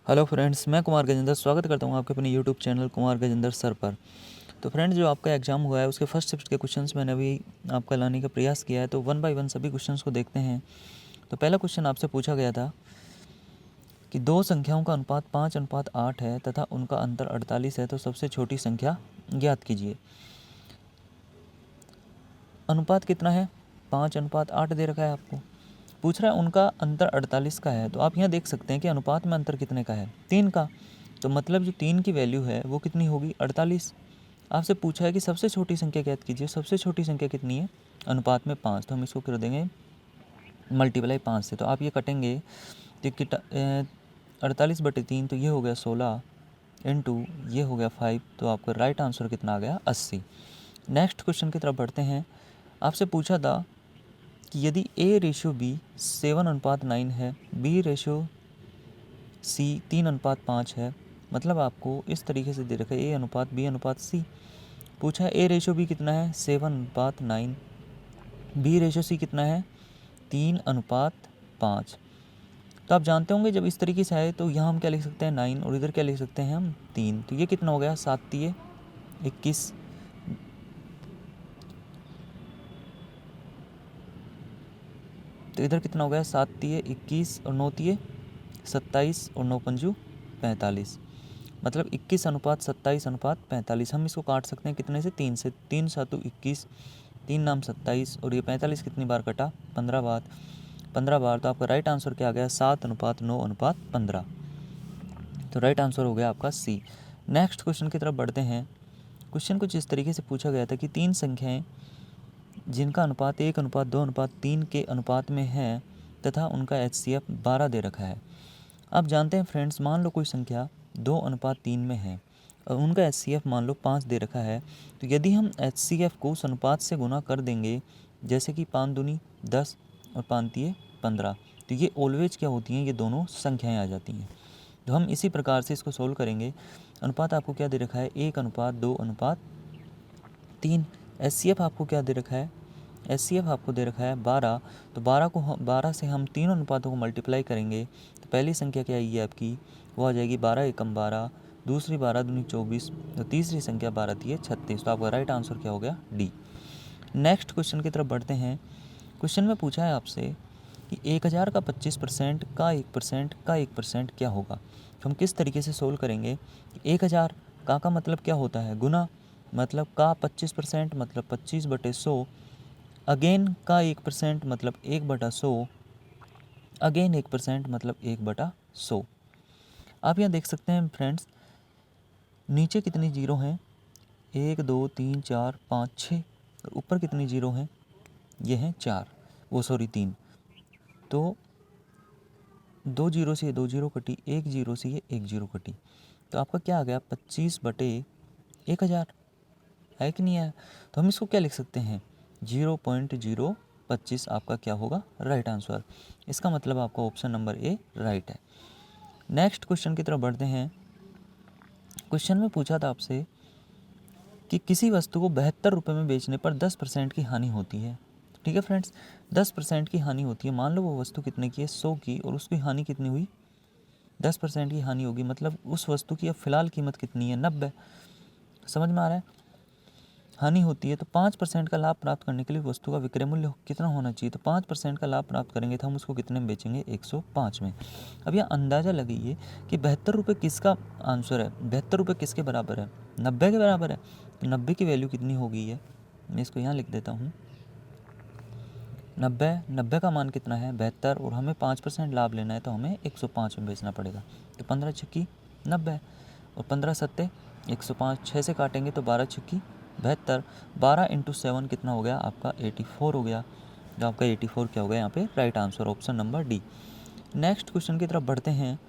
Hello friends, मैं कुमार गजेंद्र स्वागत करता हूं आपके अपने YouTube channel Kumar Gajendra sir पर। तो फ्रेंड्स, जो आपका एग्ज़ाम हुआ है उसके फर्स्ट शिफ्ट के क्वेश्चंस मैंने अभी आपका लाने का प्रयास किया है। तो वन बाय वन सभी क्वेश्चंस को देखते हैं। तो पहला क्वेश्चन आपसे पूछा गया था कि दो संख्याओं का अनुपात 5:8 है तथा उनका अंतर 48 है, तो सबसे छोटी संख्या ज्ञात कीजिए। अनुपात कितना है? 5:8 दे रखा है आपको। पूछ रहा है उनका अंतर 48 का है। तो आप यहाँ देख सकते हैं कि अनुपात में अंतर कितने का है? 3 का। तो मतलब जो 3 की वैल्यू है वो कितनी होगी? 48। आपसे पूछा है कि सबसे छोटी संख्या ज्ञात कीजिए। सबसे छोटी संख्या कितनी है? अनुपात में 5। तो हम इसको कर देंगे मल्टीप्लाई 5 से। तो आप ये कटेंगे तो 48/3, तो ये हो गया 16 इंटू ये हो गया 5। तो आपका राइट आंसर कितना आ गया? 80। नेक्स्ट क्वेश्चन की तरफ बढ़ते हैं। आपसे पूछा था कि यदि A/B 7:9 है, B/C 3:5 है, मतलब आपको इस तरीके से दे रखा है A/B/C। पूछा है A/B कितना है? 7:9। B/C कितना है? 3:5। तो आप जानते होंगे जब इस तरीके से आए तो यहाँ हम क्या लिख सकते हैं? 9, और इधर क्या लिख सकते हैं हम? 3। तो ये कितना हो गया? 7×3 = 21। तो इधर कितना हो गया? 7×3 = 21 और 9×3 = 27 और 9×5 = 45। मतलब 21:27:45। हम इसको काट सकते हैं कितने से? 3 से। 3×7 = 21, 3×9 = 27 और ये 45 कितनी बार कटा? 15 बार। 15 बार। तो आपका राइट आंसर क्या आ गया? 7:9:15। तो राइट आंसर हो गया आपका सी। नेक्स्ट क्वेश्चन की तरफ बढ़ते हैं। क्वेश्चन कुछ इस तरीके से पूछा गया था कि 3 संख्याएं जिनका अनुपात 1:2:3 के अनुपात में है तथा उनका HCF 12 दे रखा है। आप जानते हैं फ्रेंड्स, मान लो कोई संख्या 2:3 में है और उनका HCF मान लो 5 दे रखा है। तो यदि हम HCF को उस अनुपात से गुना कर देंगे, जैसे कि 5 दूनी 10 और 5 तिये 15, तो ये ऑलवेज क्या होती हैं? ये दोनों संख्याएं आ जाती हैं। तो हम इसी प्रकार से इसको सोल्व करेंगे। अनुपात आपको क्या दे रखा है? 1:2:3। HCF आपको क्या दे रखा है? HCF आपको दे रखा है 12। तो 12 से हम तीनों अनुपातों को मल्टीप्लाई करेंगे तो पहली संख्या क्या आएगी आपकी? वो आ जाएगी 12 एकम 12, दूसरी 12 दूनी 24, तो तीसरी संख्या 12 तिये 36। तो आपका राइट आंसर क्या हो गया? डी। नेक्स्ट क्वेश्चन की तरफ बढ़ते हैं। क्वेश्चन में पूछा है आपसे कि 1000 का 25% का 1% का 1% क्या होगा? तो हम किस तरीके से सोल्व करेंगे? 1000 का मतलब क्या होता है? गुना। मतलब का 25% मतलब 25/100। अगेन का 1% मतलब 1/100। अगेन 1% मतलब 1/100। आप यहाँ देख सकते हैं फ्रेंड्स, नीचे कितनी जीरो हैं? 1 2 3 4 5 6, और ऊपर कितनी जीरो हैं? ये हैं 4, वो सॉरी 3। तो 2 जीरो से 2 जीरो कटी, 1 जीरो से ये 1 जीरो कटी। तो आपका क्या आ गया? 25/1000। है कि नहीं है? तो हम इसको क्या लिख सकते हैं? 0.025 आपका क्या होगा? Right answer. इसका मतलब आपका ऑप्शन नंबर ए राइट है। नेक्स्ट क्वेश्चन की तरफ बढ़ते हैं। क्वेश्चन में पूछा था आपसे कि किसी वस्तु को 72 रुपये में बेचने पर 10% की हानि होती है। ठीक है फ्रेंड्स, 10% की हानि होती है। मान लो वो वस्तु कितने की है? 100 की, और उसकी हानि कितनी हुई? 10% की हानि होगी। मतलब उस वस्तु की अब फ़िलहाल कीमत कितनी है? 90। समझ में आ रहा है? हानि होती है तो 5% का लाभ प्राप्त करने के लिए वस्तु का विक्रय मूल्य कितना होना चाहिए? तो 5% का लाभ प्राप्त करेंगे तो हम उसको कितने में बेचेंगे? 105 में। अब यह अंदाज़ा लगाइए कि 72 रुपये किसका आंसर है? 72 रुपये किसके बराबर है? 90 के बराबर है। तो 90 की वैल्यू कितनी हो गई है? मैं इसको यहाँ लिख देता हूँ। 90 का मान कितना है? 72, और हमें 5% लाभ लेना है तो हमें 105 में बेचना पड़ेगा। तो 15 छक्की 90 और 15 सत्ते 105, 6 से काटेंगे तो 12 छक्की 72। 12 × 7 कितना हो गया? आपका 84 हो गया। तो आपका 84 क्या हो गया यहाँ पे? Right answer, option number D. Next question की तरफ बढ़ते हैं।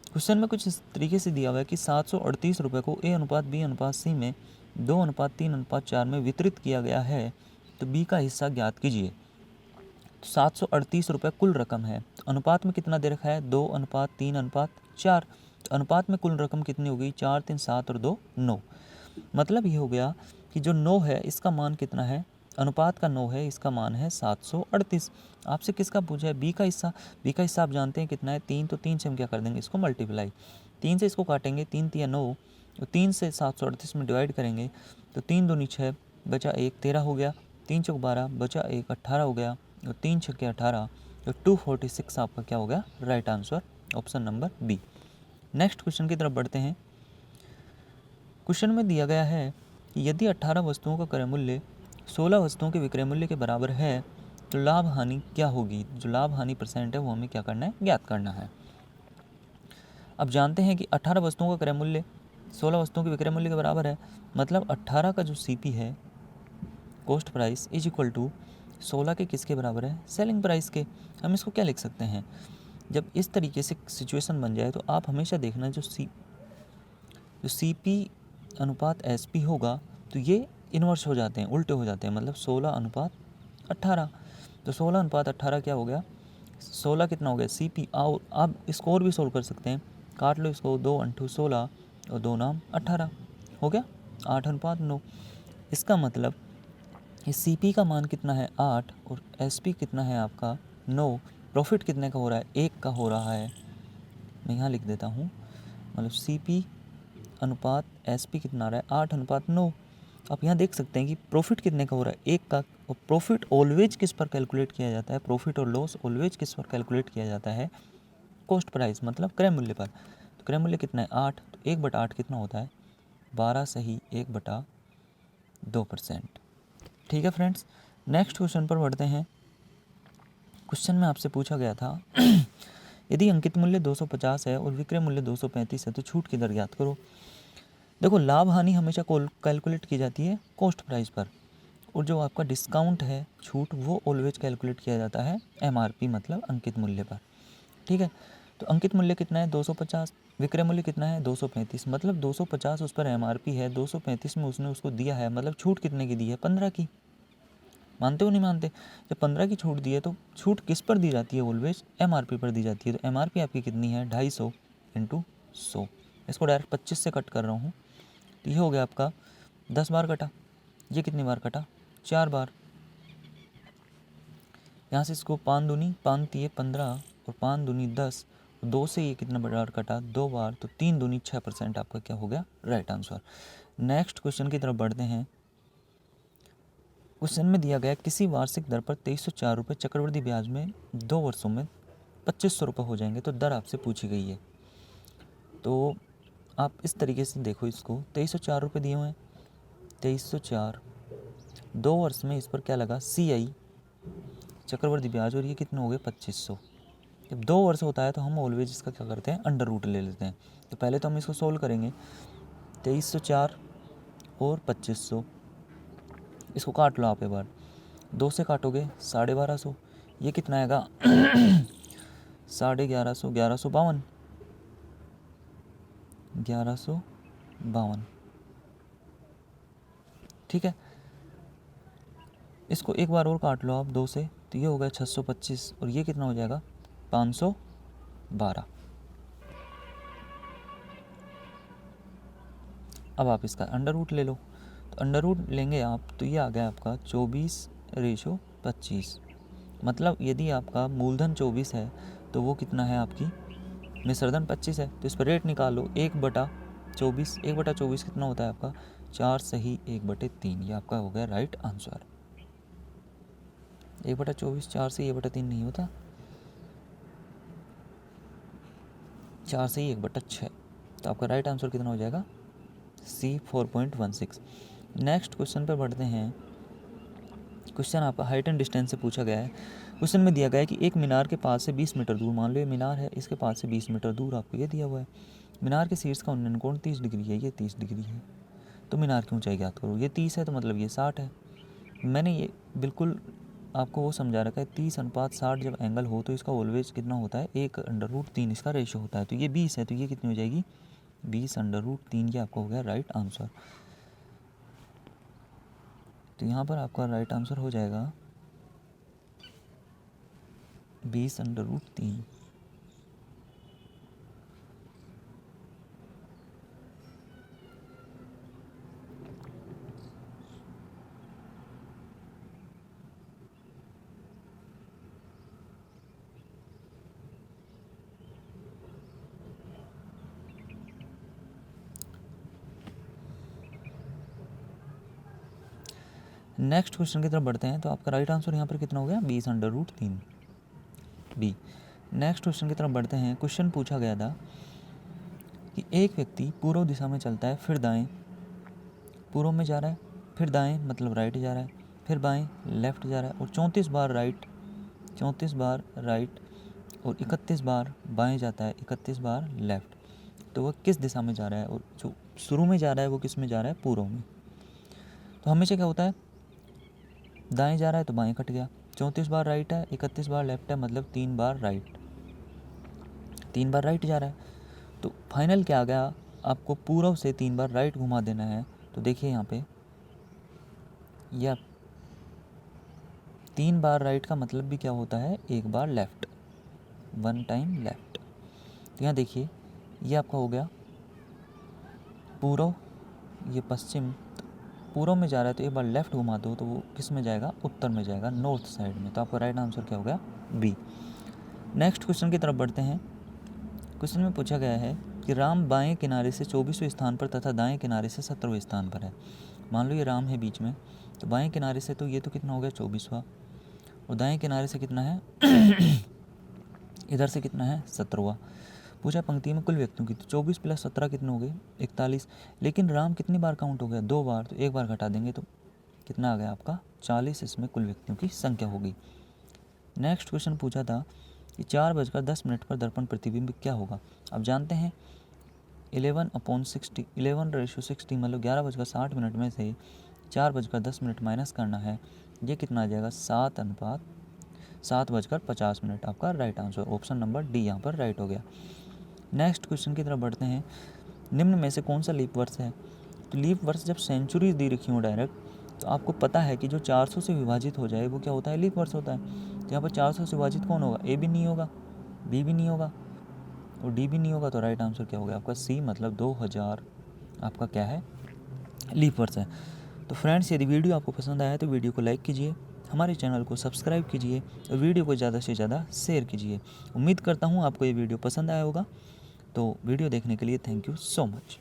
क्वेश्चन में कुछ इस तरीके से दिया हुआ है कि 738 रुपये को A/B/C में 2:3:4 में वितरित किया गया है, तो B का हिस्सा ज्ञात कीजिए। तो 738 रुपये कुल रकम है, तो अनुपात में कितना दे रखा है? 2:3:4। तो अनुपात में कुल रकम कितनी हो गई? 4 3 7 और 2 9। मतलब ये हो गया कि जो 9 है इसका मान कितना है? अनुपात का 9 है, इसका मान है 738। आपसे किसका पूछा है? बी का हिस्सा। बी का हिस्सा आप जानते हैं कितना है? 3। तो 3 से हम क्या कर देंगे? इसको मल्टीप्लाई। 3 से इसको काटेंगे, 3 तिया 9, तो 3 से 738 में डिवाइड करेंगे तो 3 दूनी 6, बचा 1, 13 हो गया। 3 चौक 12, बचा 1, 18 हो गया। और 3 छक्के 18, तो 246 आपका क्या हो गया? Right answer, option number B. Next question की तरफ बढ़ते हैं। क्वेश्चन में दिया गया है कि यदि 18 वस्तुओं का क्रय मूल्य 16 वस्तुओं के विक्रय मूल्य के बराबर है तो लाभ हानि क्या होगी? जो लाभ हानि परसेंट है वो हमें क्या करना है? ज्ञात करना है। अब जानते हैं कि 18 वस्तुओं का क्रय मूल्य 16 वस्तुओं के विक्रय मूल्य के बराबर है, मतलब 18 का जो सीपी है, cost price, is equal to 16 के किसके बराबर है? सेलिंग प्राइस के। हम इसको क्या लिख सकते हैं? जब इस तरीके से सिचुएशन बन जाए तो आप हमेशा देखना जो सीपी अनुपात एसपी होगा तो ये इन्वर्स हो जाते हैं, उल्टे हो जाते हैं, मतलब 16 अनुपात 18। तो 16 अनुपात 18 क्या हो गया? 16 कितना हो गया? सीपी। और आप इसको और भी सोल्व कर सकते हैं, काट लो इसको, 2 × 16 और 2 नाम 18 हो गया 8 अनुपात 9। इसका मतलब इस सीपी का मान कितना है? 8, और एसपी कितना है आपका? 9। प्रॉफिट कितने का हो रहा है? 1 का हो रहा है। मैं यहाँ लिख देता हूँ, मतलब सीपी अनुपात एसपी कितना आ रहा है? 8 अनुपात 9। आप यहाँ देख सकते हैं कि प्रॉफिट कितने का हो रहा है? 1 का। और प्रॉफिट ऑलवेज किस पर कैलकुलेट किया जाता है? प्रॉफिट और लॉस ऑलवेज किस पर कैलकुलेट किया जाता है? कॉस्ट प्राइस, मतलब क्रय मूल्य पर। तो क्रय मूल्य कितना है? 8। तो 1/8 कितना होता है? 12 सही 1/2%। ठीक है फ्रेंड्स, नेक्स्ट क्वेश्चन पर बढ़ते हैं। क्वेश्चन में आपसे पूछा गया था यदि अंकित मूल्य 250 है और विक्रय मूल्य 235 है तो छूट की दर ज्ञात करो। देखो, लाभ हानि हमेशा कैलकुलेट की जाती है कॉस्ट प्राइस पर, और जो आपका डिस्काउंट है, छूट, वो ऑलवेज कैलकुलेट किया जाता है एमआरपी, मतलब अंकित मूल्य पर। ठीक है, तो अंकित मूल्य कितना है? 250। विक्रय मूल्य कितना है? 235। मतलब 250 उस पर एमआरपी है, 235 में उसने उसको दिया है, मतलब छूट कितने की दी है? 15 की। मानते हो नहीं मानते? जब 15 की छूट दी है तो छूट किस पर दी जाती है? ऑलवेज एमआरपी पर दी जाती है। तो एमआरपी आपकी कितनी है? 250 × 100। इसको डायरेक्ट 25 से कट कर रहा हूँ, तो ये हो गया आपका 10 बार कटा। ये कितनी बार कटा? 4 बार। यहाँ से इसको 5 दूनी 5 तिये 15 और 5 दूनी 10, 2 से ये कितना बार कटा? 2 बार। तो 3 दूनी 6% आपका क्या हो गया? Right answer. नेक्स्ट क्वेश्चन की तरफ बढ़ते हैं। क्वेश्चन में दिया गया किसी वार्षिक दर पर 2304 रुपये चक्रवृद्धि ब्याज में 2 वर्षों में 2500 रुपये हो जाएंगे, तो दर आपसे पूछी गई है। तो आप इस तरीके से देखो इसको, 2304 रुपये दिए हुए हैं, 2304, 2 वर्ष में इस पर क्या लगा? CI चक्रवृद्धि ब्याज, और ये कितने हो गए? 2500। जब 2 वर्ष होता है तो हम ऑलवेज इसका क्या करते हैं? अंडर रूट ले लेते हैं। तो पहले तो हम इसको सोल्व करेंगे, 2304 और 2500, इसको काट लो आप एक बार, 2 से काटोगे 1250, ये कितना आएगा? 1150, 1152, 1152। ठीक है, इसको एक बार और काट लो आप 2 से, तो ये हो गया 625, और ये कितना हो जाएगा? 512। अब आप इसका अंडर रूट ले लो, तो अंडर रूट लेंगे आप तो ये आ गया आपका 24/25। मतलब यदि आपका मूलधन 24 है तो वो कितना है? आपकी मिश्रधन 25 है। तो इस पर रेट निकाल लो, 1/24। 1/24 कितना होता है आपका? 4 सही 1/3। ये आपका हो गया राइट आंसर। 1/24 4 से 1/3 नहीं होता, 4 से 1/6। तो आपका राइट आंसर कितना हो जाएगा? C 4.16। नेक्स्ट क्वेश्चन पर बढ़ते हैं। क्वेश्चन आपका हाइट एंड डिस्टेंस से पूछा गया है। क्वेश्चन में दिया गया है कि एक मीनार के पास से 20 मीटर दूर, मान लो ये मीनार है, इसके पास से 20 मीटर दूर आपको ये दिया हुआ है, मीनार के शीर्ष का उन्नयन कोण 30 डिग्री है, ये 30 डिग्री है, तो मीनार की ऊंचाई ज्ञात करो। ये 30 है तो मतलब ये 60 है। मैंने ये बिल्कुल आपको वो समझा रखा है, 30:60 जब एंगल हो तो इसका ऑलवेज कितना होता है? 1/√3 इसका रेशो होता है। तो ये 20 है तो ये कितनी हो जाएगी? 20/√3। ये आपका हो गया राइट आंसर। तो यहाँ पर आपका राइट आंसर हो जाएगा 20/√3। नेक्स्ट क्वेश्चन की तरफ बढ़ते हैं। तो आपका राइट आंसर यहाँ पर कितना हो गया, 20/√3 बी। नेक्स्ट क्वेश्चन की तरफ बढ़ते हैं। क्वेश्चन पूछा गया था कि एक व्यक्ति पूर्व दिशा में चलता है, फिर दाएं पूर्व में जा रहा है, फिर दाएं मतलब राइट जा रहा है, फिर बाएं लेफ्ट जा रहा है और 34 बार राइट और 31 बार बाएं जाता है, 31 बार लेफ्ट। तो वह किस दिशा में जा रहा है, और जो शुरू में जा रहा है वो किस में जा रहा है, पूर्व में। तो हमेशा क्या होता है, दाएं जा रहा है तो बाएं कट गया, 34 बार राइट है, 31 बार लेफ्ट है, मतलब 3 बार राइट जा रहा है। तो फाइनल क्या आ गया, आपको पूर्व से 3 बार राइट घुमा देना है। तो देखिए यहाँ पे यह 3 बार राइट का मतलब भी क्या होता है, 1 बार लेफ्ट, 1 टाइम लेफ्ट। तो यहाँ देखिए ये आपका हो गया पूर्व, ये पश्चिम। पूर्व में जा रहा है तो एक बार लेफ्ट घुमा दो तो वो किस में जाएगा, उत्तर में जाएगा, नॉर्थ साइड में। तो आपका राइट आंसर क्या हो गया, बी। नेक्स्ट क्वेश्चन की तरफ बढ़ते हैं। क्वेश्चन में पूछा गया है कि राम बाएं किनारे से 24वें स्थान पर तथा दाएं किनारे से 17वें स्थान पर है। मान लो ये राम है बीच में, तो बाएं किनारे से तो ये तो कितना हो गया 24वां, और दाएं किनारे से कितना है इधर से कितना है 17वां। पूछा पंक्ति में कुल व्यक्तियों की, तो 24 + 17 कितने हो गए 41। लेकिन राम कितनी बार काउंट हो गया, 2 बार, तो 1 बार घटा देंगे तो कितना आ गया आपका 40। इसमें कुल व्यक्तियों की संख्या होगी। नेक्स्ट क्वेश्चन पूछा था कि 4:10 पर दर्पण प्रतिबिंब क्या होगा। अब जानते हैं 11/60 मतलब 11:60 में से 4:10 माइनस करना है, ये कितना आ जाएगा 7:50। आपका right answer option number D यहाँ पर राइट हो गया। नेक्स्ट क्वेश्चन की तरफ बढ़ते हैं। निम्न में से कौन सा लीप वर्ष है। तो लीप वर्ष जब सेंचुरीज दी रखी हो डायरेक्ट, तो आपको पता है कि जो 400 से विभाजित हो जाए वो क्या होता है, लीप वर्ष होता है। तो यहाँ पर 400 से विभाजित कौन होगा, ए भी नहीं होगा, बी भी नहीं होगा और डी भी नहीं होगा। तो राइट आंसर क्या हो गया आपका सी, मतलब 2000 आपका क्या है, लीप वर्ष है। तो फ्रेंड्स, यदि वीडियो आपको पसंद आया तो वीडियो को लाइक कीजिए, हमारे चैनल को सब्सक्राइब कीजिए और वीडियो को ज़्यादा से ज़्यादा शेयर कीजिए। उम्मीद करता हूँ आपको ये वीडियो पसंद आया होगा। तो वीडियो देखने के लिए थैंक यू सो मच।